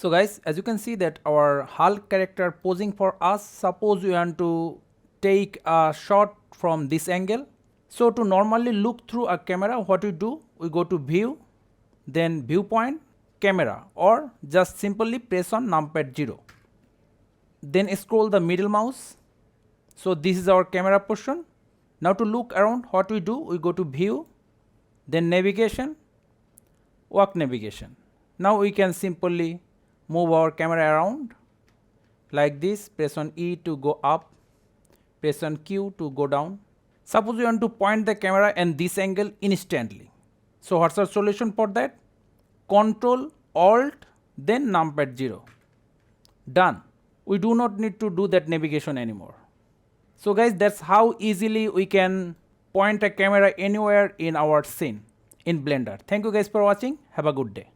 So guys, as you can see that our Hulk character posing for us, suppose we want to take a shot from this angle. So to normally look through a camera, what we do, we go to view, then viewpoint, camera, or just simply press on numpad 0. Then scroll the middle mouse. So this is our camera portion. Now to look around, what we do, we go to view, then navigation, walk navigation. Now we can simply move our camera around like this. Press on E to go up, press on Q to go down. Suppose we want to point the camera in this angle instantly. So what's our solution for that? Control Alt then numpad 0. Done. We do not need to do that navigation anymore. So guys, that's how easily we can point a camera anywhere in our scene in Blender. Thank you guys for watching. Have a good day.